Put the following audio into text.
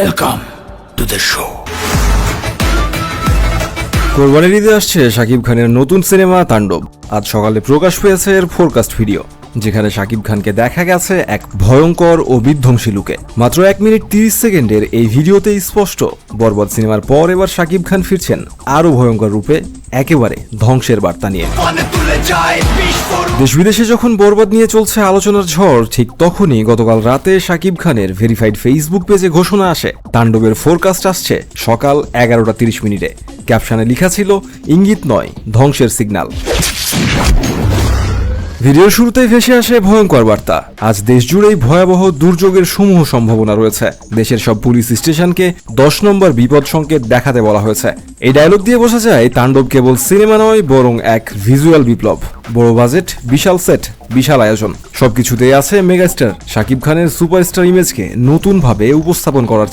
Welcome to the show. কোরবানির ঈদে আসছে শাকিব খানের নতুন সিনেমা তাণ্ডব। আজ সকালে প্রকাশ পেয়েছে এর ফোরকাস্ট ভিডিও, যেখানে শাকিব খানকে দেখা গেছে এক ভয়ঙ্কর ও বিধ্বংসী লুকে। মাত্র 1 মিনিট 30 সেকেন্ডের এই ভিডিওতে স্পষ্ট বরবাদ সিনেমার পর এবার শাকিব খান ফিরছেন আরো ভয়ঙ্কর রূপে, একেবারে ধ্বংসের বার্তা নিয়ে। দেশ বিদেশে যখন বরবাদ নিয়ে চলছে আলোচনার ঝড়, ঠিক তখনই গতকাল রাতে শাকিব খানের ভেরিফাইড ফেসবুক পেজে ঘোষণা আসে তাণ্ডবের ফোরকাস্ট আসছে সকাল 11টা 30 মিনিটে। ক্যাপশনে লেখা ছিল, ইঙ্গিত নয়, ধ্বংসের সিগন্যাল। ভিডিওর শুরুতেই ভেসে আসে ভয়ঙ্কর বার্তা। আজ দেশ জুড়েই ভয়াবহ দুর্যোগের সমূহ সম্ভাবনা রয়েছে। দেশের সব পুলিশ স্টেশনকে 10 নম্বর বিপদ সংকেত দেখাতে বলা হয়েছে। এই ডায়লগ দিয়ে বোঝা যায় তাণ্ডব কেবল সিনেমা নয়, বরং এক ভিজুয়াল বিপ্লব। বড় বাজেট, বিশাল সেট, বিশাল আয়োজন, সবকিছুতেই আছে মেগাস্টার শাকিব খানের সুপারস্টার ইমেজকে নতুনভাবে উপস্থাপন করার চেষ্টা।